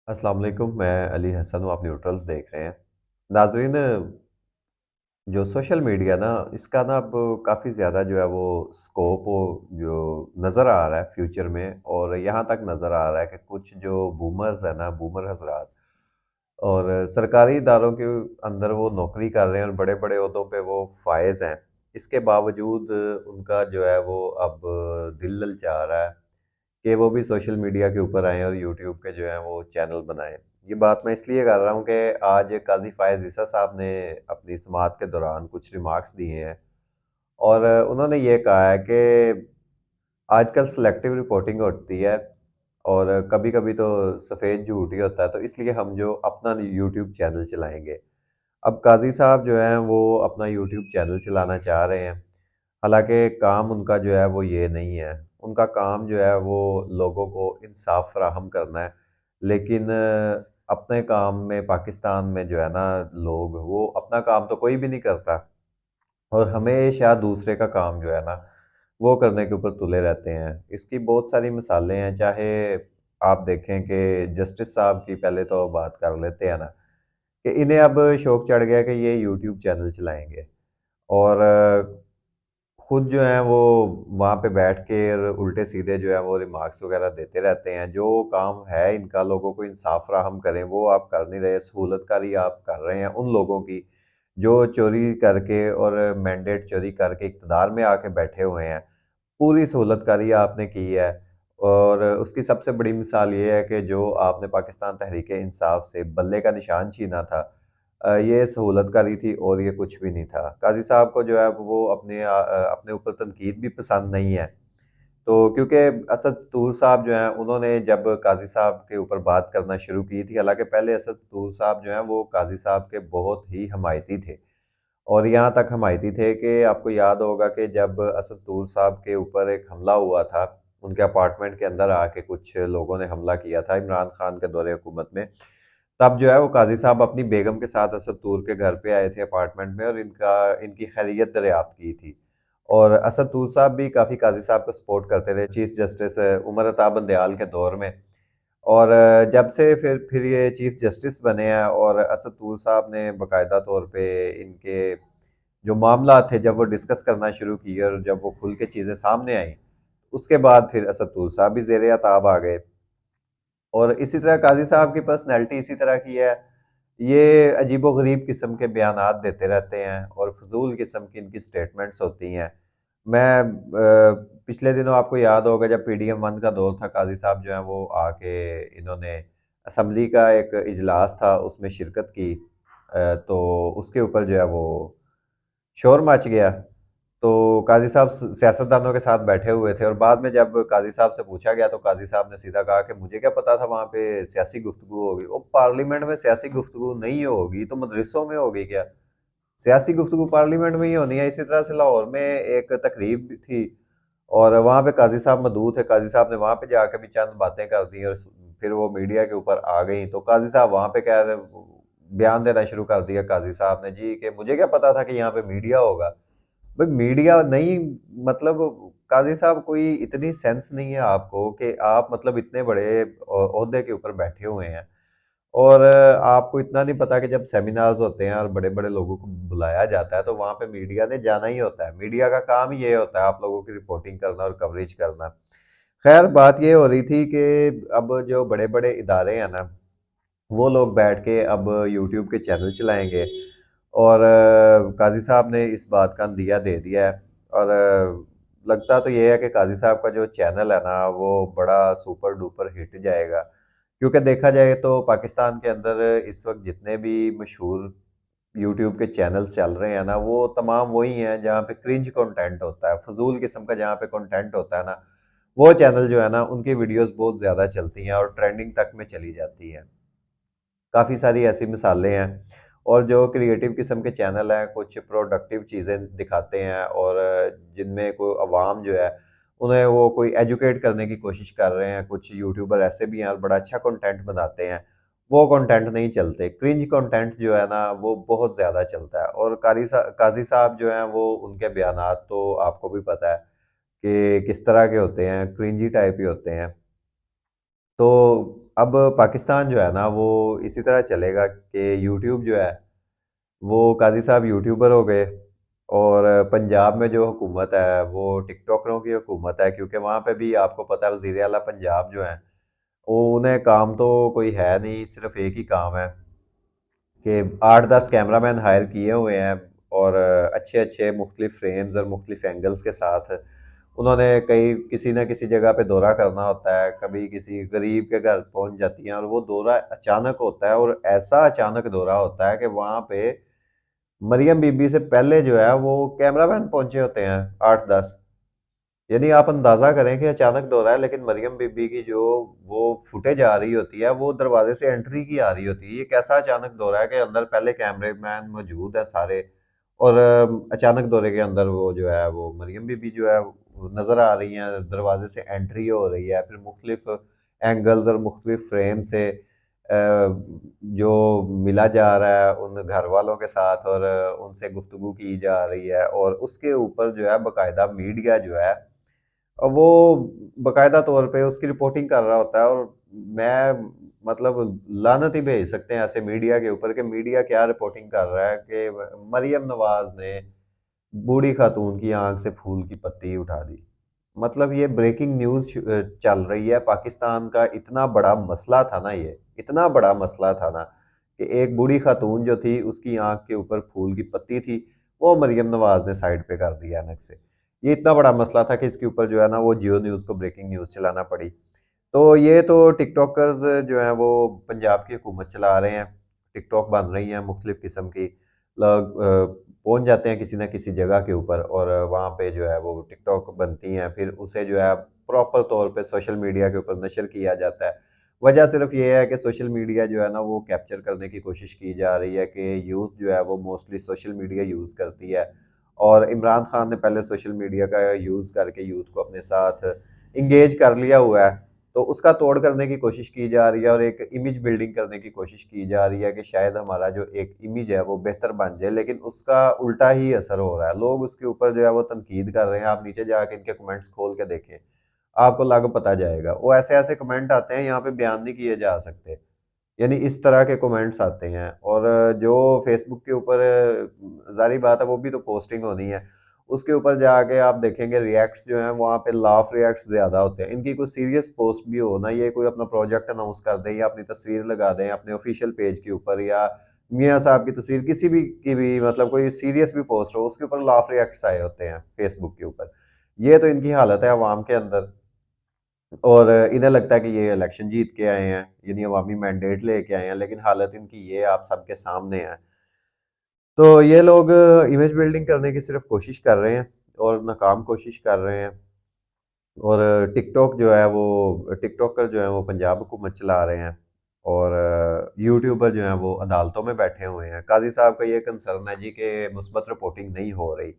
अस्सलाम वालेकुम, मैं अली हसन हूँ, आप न्यूट्रल्स देख रहे हैं। नाज़रीन, जो सोशल मीडिया ना, इसका ना अब काफ़ी ज़्यादा जो है वो स्कोप वो जो नज़र आ रहा है फ्यूचर में, और यहाँ तक नज़र आ रहा है कि कुछ जो बूमर्स हैं ना, बूमर हज़रात और सरकारी इदारों के अंदर वो नौकरी कर रहे हैं और बड़े-बड़े ओहदों पे वो फ़ाइज़ हैं। इसके बावजूद उनका जो है वो अब दिल ललचा रहा है कि वो भी सोशल मीडिया के ऊपर आएँ और यूट्यूब के जो हैं वो चैनल बनाएँ। ये बात मैं इसलिए कर रहा हूँ कि आज काज़ी फ़ायज़ ईसा साहब ने अपनी समाअत के दौरान कुछ रिमार्क्स दिए हैं, और उन्होंने ये कहा है कि आजकल सिलेक्टिव रिपोर्टिंग होती है और कभी-कभी तो सफ़ेद झूठ ही होता है, तो इसलिए हम जो अपना यूट्यूब चैनल चलाएँगे। अब काज़ी साहब जो हैं वो अपना यूट्यूब चैनल चलाना चाह रहे हैं। हालाँकि काम उनका जो है वो ये नहीं है। उनका काम जो है वो लोगों को इंसाफ़ फ़राहम करना है। लेकिन अपने काम में पाकिस्तान में जो है ना लोग, वो अपना काम तो कोई भी नहीं करता और हमेशा दूसरे का काम जो है ना, वो करने के ऊपर तुले रहते हैं। इसकी बहुत सारी मिसालें हैं, चाहे आप देखें कि जस्टिस साहब की पहले तो बात कर लेते हैं ना, कि इन्हें अब शौक चढ़ गया कि ये यूट्यूब चैनल चलाएँगे और खुद जो हैं वो वहाँ पे बैठ के और उल्टे-सीधे जो है वो रिमार्क्स वग़ैरह देते रहते हैं। जो काम है इनका लोगों को इंसाफ़ फ़राहम करें, वो आप कर नहीं रहे, सहूलतकारी आप कर रहे हैं उन लोगों की, जो चोरी करके और मैंडेट चोरी करके इक़्तिदार में आके बैठे हुए हैं। पूरी सहूलतकारी आपने की है और उसकी सबसे बड़ी मिसाल ये है कि जो आपने पाकिस्तान तहरीक-ए-इंसाफ से बल्ले का निशान छीना था, ये सहूलतकारी थी और ये कुछ भी नहीं था। काज़ी साहब को जो है वो अपने ऊपर तनकीद भी पसंद नहीं है। तो क्योंकि असद तूर साहब जो हैं, उन्होंने जब काज़ी साहब के ऊपर बात करना शुरू की थी, हालाँकि पहले असद तूर साहब जो हैं वो काज़ी साहब के बहुत ही हमायती थे। और यहाँ तक हमायती थे कि आपको याद होगा कि जब असद तूर साहब के ऊपर एक हमला हुआ था, उनके अपार्टमेंट के अंदर आके कुछ लोगों ने हमला किया था इमरान खान के दौरे हुकूमत में, तब जो है वो काज़ी साहब अपनी बेगम के साथ असद तूर के घर पे आए थे अपार्टमेंट में और इनकी खैरियत दरियाफ़्त की थी। और असद तूर साहब भी काफ़ी काज़ी साहब को सपोर्ट करते रहे चीफ़ जस्टिस उमर अता बंदयाल के दौर में। और जब से फिर ये चीफ़ जस्टिस बने हैं और असद तूर साहब ने बाकायदा तौर पे इनके जो मामला थे जब वो डिस्कस करना शुरू किए और जब वो खुल के चीज़ें सामने आईं, उसके बाद फिर असद तूर साहब भी ज़ेर-ए-ताब आ गए। और इसी तरह काज़ी साहब की पर्सनैलिटी इसी तरह की है, ये अजीबो-गरीब किस्म के बयानात देते रहते हैं और फ़ुज़ूल किस्म की इनकी स्टेटमेंट्स होती हैं। मैं पिछले दिनों आपको याद होगा जब पीडीएम 1 का दौर था, काज़ी साहब जो हैं वो आके इन्होंने असेंबली का एक इजलास था, उसमें शिरकत की। तो उसके ऊपर जो है वो शोर मच गया। तो काज़ी साहब सियासतदानों के साथ बैठे हुए थे और बाद में जब काज़ी साहब से पूछा गया तो काज़ी साहब ने सीधा कहा कि मुझे क्या पता था वहाँ पे सियासी गुफ्तगू होगी। वो पार्लियामेंट में सियासी गुफ्तगू नहीं होगी तो मदरसों में होगी क्या? सियासी गुफ्तगू पार्लियामेंट में ही होनी है। इसी तरह से लाहौर में एक तकरीब भी थी और वहाँ पे काज़ी साहब मौजूद थे। काज़ी साहब ने वहाँ पे जाके भी चंद बातें कर दी और फिर वो मीडिया के ऊपर आ गई। तो काज़ी साहब वहाँ पे बयान देना शुरू कर दिया काज़ी साहब ने जी कि मुझे क्या पता था कि यहाँ पे मीडिया होगा। भाई मीडिया नहीं, मतलब काज़ी साहब कोई इतनी सेंस नहीं है आपको कि आप मतलब इतने बड़े ओहदे के ऊपर बैठे हुए हैं और आपको इतना नहीं पता कि जब सेमिनार्स होते हैं और बड़े-बड़े लोगों को बुलाया जाता है तो वहाँ पे मीडिया ने जाना ही होता है। मीडिया का काम ही ये होता है आप लोगों की रिपोर्टिंग करना और कवरेज करना। ख़ैर बात ये हो रही थी कि अब जो बड़े-बड़े इदारे हैं ना, वो लोग बैठ के अब यूट्यूब के चैनल चलाएँगे और काज़ी साहब ने इस बात का अंदिया दे दिया है और लगता तो ये है कि काज़ी साहब का जो चैनल है ना, वो बड़ा सुपर डुपर हिट जाएगा। क्योंकि देखा जाए तो पाकिस्तान के अंदर इस वक़्त जितने भी मशहूर यूट्यूब के चैनल्स चल रहे हैं ना, वो तमाम वही हैं जहाँ पे क्रिंज कंटेंट होता है, फ़ुज़ूल किस्म का जहाँ पे कंटेंट होता है ना, वो चैनल जो है ना, उनकी वीडियोज़ बहुत ज़्यादा चलती हैं और ट्रेंडिंग तक में चली जाती हैं। काफ़ी सारी ऐसी मिसालें हैं और जो क्रिएटिव किस्म के चैनल हैं, कुछ प्रोडक्टिव चीज़ें दिखाते हैं और जिनमें कोई अवाम जो है, उन्हें वो कोई एजुकेट करने की कोशिश कर रहे हैं। कुछ यूट्यूबर ऐसे भी हैं और बड़ा अच्छा कंटेंट बनाते हैं, वो कंटेंट नहीं चलते। क्रिंज कंटेंट जो है ना, वो बहुत ज़्यादा चलता है और काज़ी साहब जो हैं, वो उनके बयानात तो आपको भी पता है कि किस तरह के होते हैं, क्रिंजी टाइप ही होते हैं। तो अब पाकिस्तान जो है ना वो इसी तरह चलेगा कि यूट्यूब जो है वो काज़ी साहब यूट्यूबर हो गए और पंजाब में जो हुकूमत है वो टिकटॉकरों की हुकूमत है, क्योंकि वहाँ पे भी आपको पता है वज़ीर आला पंजाब जो हैं, वो उन्हें काम तो कोई है नहीं, सिर्फ़ एक ही काम है कि 8-10 कैमरामैन हायर किए हुए हैं और अच्छे-अच्छे मुख्तलिफ़ फ्रेम्स और मुख्तलिफ़ एंगल्स के साथ उन्होंने कहीं किसी न किसी जगह पे दौरा करना होता है, कभी किसी गरीब के घर पहुँच जाती हैं और वो दौरा अचानक होता है और ऐसा अचानक दौरा होता है कि वहाँ पे मरियम बीबी से पहले जो है वो कैमरामैन पहुँचे होते हैं 8-10। यानी आप अंदाज़ा करें कि अचानक दौरा है, लेकिन मरियम बीबी की जो वो फुटेज आ रही होती है वो दरवाजे से एंट्री की आ रही होती है। ये कैसा अचानक दौरा है कि अंदर पहले कैमरेमैन मौजूद है सारे और अचानक दौरे के अंदर वो जो है वो मरियम बीबी जो है वो नज़र आ रही हैं, दरवाजे से एंट्री हो रही है, फिर मुख्तलिफ एंगल्स और मुख्तलिफ फ्रेम से जो मिला जा रहा है उन घर वालों के साथ और उनसे गुफ्तगू की जा रही है और उसके ऊपर जो है बाकायदा मीडिया जो है वो बाकायदा तौर पे उसकी रिपोर्टिंग कर रहा होता है और मैं मतलब लानत ही भेज सकते हैं ऐसे मीडिया के ऊपर कि मीडिया क्या रिपोर्टिंग कर रहा है कि मरियम नवाज ने बूढ़ी खातून की आंख से फूल की पत्ती उठा दी। मतलब ये ब्रेकिंग न्यूज़ चल रही है। पाकिस्तान का इतना बड़ा मसला था ना ये, इतना बड़ा मसला था ना कि एक बूढ़ी खातून जो थी उसकी आँख के ऊपर फूल की पत्ती थी, वो मरियम नवाज़ ने साइड पे कर दिया ऐनक से। ये इतना बड़ा मसला था कि इसके ऊपर जो है ना वो जियो न्यूज़ को ब्रेकिंग न्यूज़ चलाना पड़ी। तो ये तो टिकटॉकर्स जो हैं वो पंजाब की हुकूमत चला रहे हैं, टिकटॉक बन रही हैं मुख्तलिफ़ किस्म की, लोग पहुँच जाते हैं किसी न किसी जगह के ऊपर और वहाँ पे जो है वो टिकटॉक बनती हैं, फिर उसे जो है प्रॉपर तौर पे सोशल मीडिया के ऊपर नशर किया जाता है। वजह सिर्फ़ ये है कि सोशल मीडिया जो है ना वो कैप्चर करने की कोशिश की जा रही है कि यूथ जो है वो मोस्टली सोशल मीडिया यूज़ करती है और इमरान खान ने पहले सोशल मीडिया का यूज़ करके यूथ को अपने साथ एंगेज कर लिया हुआ है। तो उसका तोड़ करने की कोशिश की जा रही है और एक इमेज बिल्डिंग करने की कोशिश की जा रही है कि शायद हमारा जो एक इमेज है वो बेहतर बन जाए, लेकिन उसका उल्टा ही असर हो रहा है। लोग उसके ऊपर जो है वो तनकीद कर रहे हैं, आप नीचे जाके इनके कमेंट्स खोल के देखें, आपको लग पता जाएगा। वो ऐसे-ऐसे कमेंट आते हैं यहाँ पे बयान नहीं किए जा सकते। यानी इस तरह के कमेंट्स आते हैं और जो फ़ेसबुक के ऊपर ज़ाहिर बात है वो भी तो पोस्टिंग होनी है। उसके ऊपर जाके आप देखेंगे रिएक्ट्स जो हैं वहाँ पे लाफ़ रिएक्ट्स ज़्यादा होते हैं। इनकी कोई सीरियस पोस्ट भी हो ना, ये कोई अपना प्रोजेक्ट अनाउंस कर दें या अपनी तस्वीर लगा दें अपने ऑफ़िशियल पेज के ऊपर या मियाँ साहब की तस्वीर किसी भी की भी मतलब कोई सीरियस भी पोस्ट हो, उसके ऊपर लाफ़ रिएक्ट्स आए होते हैं फ़ेसबुक के ऊपर। ये तो इनकी हालत है अवाम के अंदर। और इन्हें लगता है कि ये इलेक्शन जीत के आए हैं, यानी अवामी मैंडेट लेके आए हैं, लेकिन हालत इनकी ये आप सबके सामने है। तो ये लोग इमेज बिल्डिंग करने की सिर्फ़ कोशिश कर रहे हैं और नाकाम कोशिश कर रहे हैं और टिकटॉक जो है वो टिकटॉकर जो हैं वो पंजाब हुकूमत चला रहे हैं और यूट्यूबर जो हैं वो अदालतों में बैठे हुए हैं। काज़ी साहब का ये कंसर्न है जी कि मुस्बत रिपोर्टिंग नहीं हो रही।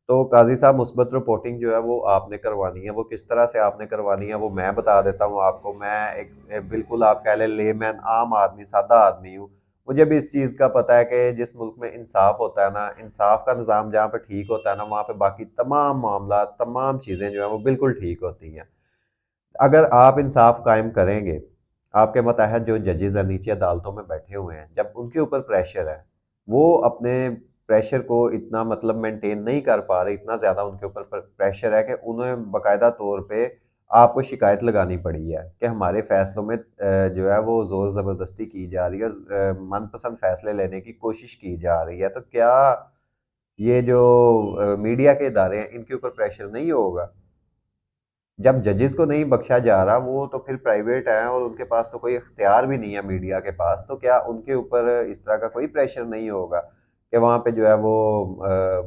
तो काज़ी साहब मुस्बत रिपोर्टिंग जो है वो आपने करवानी है, वो किस तरह से आपने करवानी है वो मैं बता देता हूँ आपको। मैं एक बिल्कुल आप कह लें लेमैन आम आदमी, सादा आदमी हूँ। मुझे भी इस चीज़ का पता है कि जिस मुल्क में इंसाफ़ होता है ना, इंसाफ़ का निज़ाम जहाँ पे ठीक होता है ना, वहाँ पे बाकी तमाम मामलात, तमाम चीज़ें जो हैं वो बिल्कुल ठीक होती हैं। अगर आप इंसाफ़ कायम करेंगे, आपके मतहत जो जजेज़ हैं नीचे अदालतों में बैठे हुए हैं, जब उनके ऊपर प्रेशर है, वो अपने प्रेशर को इतना मतलब मेंटेन नहीं कर पा रहे, इतना ज़्यादा उनके ऊपर प्रेशर है कि उन्हें बाकायदा तौर पे आपको शिकायत लगानी पड़ी है कि हमारे फ़ैसलों में जो है वो ज़ोर ज़बरदस्ती की जा रही है, मनपसंद फ़ैसले लेने की कोशिश की जा रही है। तो क्या ये जो मीडिया के इदारे हैं, इनके ऊपर प्रेशर नहीं होगा? जब जजेस को नहीं बख्शा जा रहा, वो तो फिर प्राइवेट हैं और उनके पास तो कोई इख्तियार भी नहीं है मीडिया के पास, तो क्या उनके ऊपर इस तरह का कोई प्रेशर नहीं होगा कि वहाँ पे जो है वो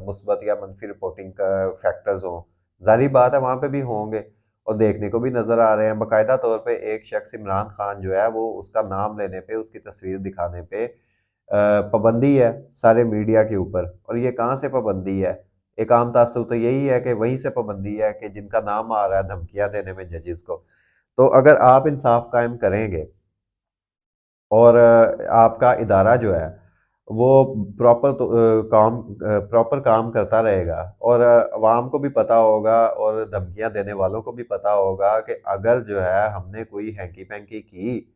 मुस्बत या मनफी रिपोर्टिंग का फैक्टर्स हों? ज़ाहिर बात है वहाँ पे भी होंगे और देखने को भी नज़र आ रहे हैं। बाकायदा तौर पे एक शख्स इमरान खान जो है वो उसका नाम लेने पे, उसकी तस्वीर दिखाने पे पाबंदी है सारे मीडिया के ऊपर और ये कहाँ से पाबंदी है? एक आम तासुर तो यही है कि वहीं से पाबंदी है कि जिनका नाम आ रहा है धमकियाँ देने में जजेस को। तो अगर आप इंसाफ कायम करेंगे और आपका इदारा जो है वो प्रॉपर काम करता रहेगा और अवाम को भी पता होगा और धमकियाँ देने वालों को भी पता होगा कि अगर जो है हमने कोई हैंकी-पैंकी की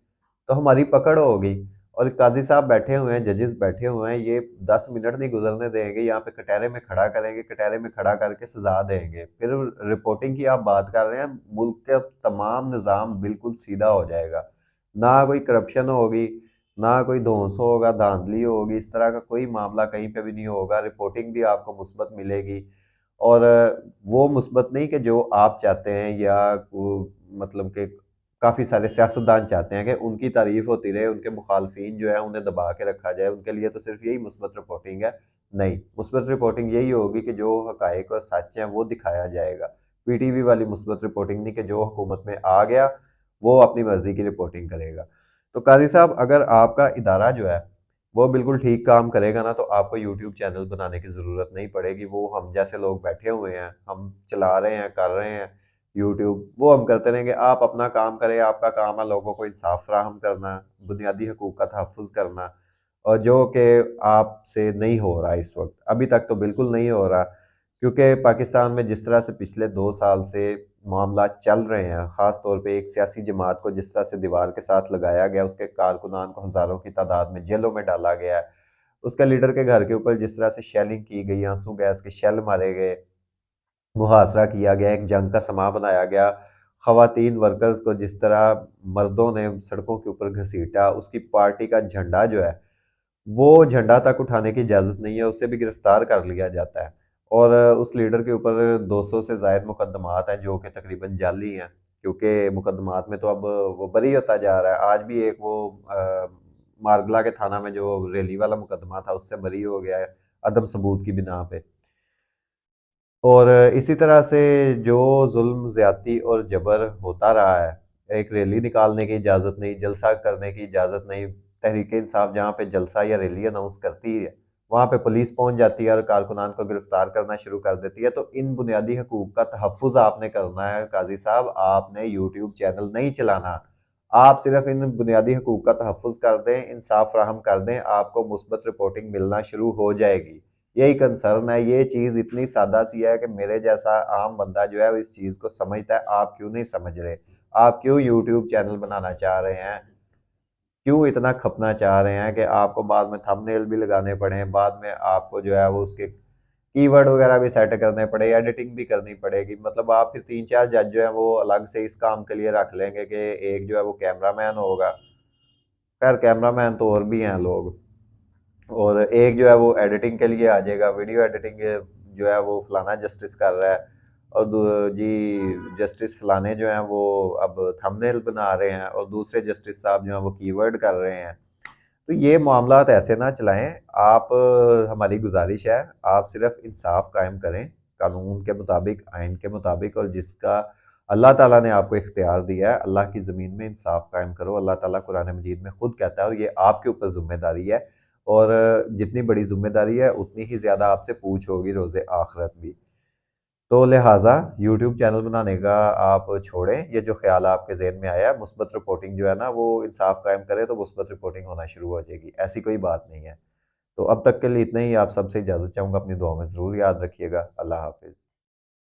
तो हमारी पकड़ होगी और काज़ी साहब बैठे हुए हैं, जजेस बैठे हुए हैं, ये 10 मिनट नहीं गुज़रने देंगे, यहाँ पे कटहरे में खड़ा करेंगे, कटहरे में खड़ा करके सज़ा देंगे। फिर रिपोर्टिंग की आप बात कर रहे हैं, मुल्क का तमाम निज़ाम बिल्कुल सीधा हो जाएगा। ना कोई करप्शन होगी, ना कोई धौंस होगा, धाँधली होगी, इस तरह का कोई मामला कहीं पे भी नहीं होगा, रिपोर्टिंग भी आपको मुस्बत मिलेगी और वो मुस्बत नहीं कि जो आप चाहते हैं या वो मतलब कि काफ़ी सारे सियासतदान चाहते हैं कि उनकी तारीफ़ होती रहे, उनके मुखालफिन जो है उन्हें दबा के रखा जाए, उनके लिए तो सिर्फ़ यही मुस्बत रिपोर्टिंग है। नहीं, मुस्बत रिपोर्टिंग यही होगी कि जो हक़ाइक़ और सच हैं वो दिखाया जाएगा। पीटीवी वाली मुस्बत रिपोर्टिंग नहीं कि जो हुकूमत में आ गया, वो अपनी मर्ज़ी की रिपोर्टिंग करेगा। तो काज़ी साहब अगर आपका इदारा जो है, वो बिल्कुल ठीक काम करेगा ना तो आपको यूट्यूब चैनल बनाने की ज़रूरत नहीं पड़ेगी। वो हम जैसे लोग बैठे हुए हैं, हम चला रहे हैं, कर रहे हैं यूट्यूब, वो हम करते रहेंगे। आप अपना काम करें, आपका काम है लोगों को इंसाफ फ़राहम करना, बुनियादी हकूक़ का तहफ़्फ़ुज़ करना और जो कि आपसे नहीं हो रहा है इस वक़्त। अभी तक तो बिल्कुल नहीं हो रहा क्योंकि पाकिस्तान में जिस तरह से पिछले 2 साल से मामलात चल रहे हैं, ख़ास तौर पे एक सियासी जमात को जिस तरह से दीवार के साथ लगाया गया, उसके कारकुनान को हज़ारों की तादाद में जेलों में डाला गया है। उसके लीडर के घर के ऊपर जिस तरह से शेलिंग की गई, आंसू गैस के शेल मारे गए, मुहासरा किया गया, एक जंग का समा बनाया गया। ख़वातीन वर्कर्स को जिस तरह मर्दों ने सड़कों के ऊपर घसीटा, उसकी पार्टी का झंडा जो है, वो झंडा तक उठाने की इजाज़त नहीं है, उसे भी गिरफ्तार कर लिया जाता है। और उस लीडर के ऊपर 200 से ज़ायद मुकदमात हैं, जो कि तकरीबन जाली हैं, क्योंकि मुकदमात में तो अब वो बरी होता जा रहा है। आज भी एक वो मारगला के थाना में जो रैली वाला मुकदमा था, उससे बरी हो गया है, अदम सबूत की बिना पे। और इसी तरह से जो ज़ुल्म, ज़्यादती और जबर होता रहा है, एक रैली निकालने की इजाज़त नहीं, जलसा करने की इजाज़त नहीं, तहरीक-ए-इंसाफ जहाँ पे जलसा या रैली अनाउंस करती है, वहाँ पे पुलिस पहुँच जाती है और कारकुनान को गिरफ्तार करना शुरू कर देती है। तो इन बुनियादी हकूक़ का तहफ़्फ़ुज़ आपने करना है काज़ी साहब, आपने यूट्यूब चैनल नहीं चलाना। आप सिर्फ़ इन बुनियादी हकूक़ का तहफ़्फ़ुज़ कर दें, इंसाफ फ़राहम कर दें, आपको मुस्बत रिपोर्टिंग मिलना शुरू हो जाएगी। यही कंसर्न है, ये चीज़ इतनी सादा-सी है कि मेरे जैसा आम बंदा जो है वो इस चीज़ को समझता है, आप क्यों नहीं समझ रहे? आप क्यों यूट्यूब चैनल बनाना चाह रहे हैं? क्यों इतना खपना चाह रहे हैं कि आपको बाद में थंबनेल भी लगाने पड़ें, बाद में आपको जो है वो उसके कीवर्ड वगैरह भी सेट करने पड़े, एडिटिंग भी करनी पड़ेगी। मतलब आप फिर 3-4 जज जो हैं वो अलग से इस काम के लिए रख लेंगे कि एक जो है वो कैमरामैन होगा। खैर कैमरामैन तो और भी हैं लोग। और एक जो है वो एडिटिंग के लिए आ जाएगा, वीडियो एडिटिंग जो है वो फलाना जस्टिस कर रहा है और जी जस्टिस फलाने जो हैं वो अब थंबनेल बना रहे हैं और दूसरे जस्टिस साहब जो हैं वो कीवर्ड कर रहे हैं। तो ये मामलात ऐसे ना चलाएं। आप हमारी गुजारिश है, आप सिर्फ इंसाफ कायम करें कानून के मुताबिक, आइन के मुताबिक और जिसका अल्लाह ताला ने आपको इख्तियार दिया है, अल्लाह की ज़मीन में इंसाफ कायम करो। अल्लाह ताला कुरान मजीद में खुद कहता है और ये आपके ऊपर ज़िम्मेदारी है और जितनी बड़ी ज़िम्मेदारी है उतनी ही ज़्यादा आपसे पूछ होगी रोज़े आखिरत भी। तो लिहाज़ा यूट्यूब चैनल बनाने का आप छोड़ें, ये जो ख़्याल आपके ज़हन में आया, मुस्बत रिपोर्टिंग जो है ना वो इंसाफ कायम करे तो मुस्बत रिपोर्टिंग होना शुरू हो जाएगी, ऐसी कोई बात नहीं है। तो अब तक के लिए इतना ही, आप सबसे इजाज़त चाहूँगा, अपनी दुआ में ज़रूर याद रखिएगा। अल्लाह हाफ़िज़।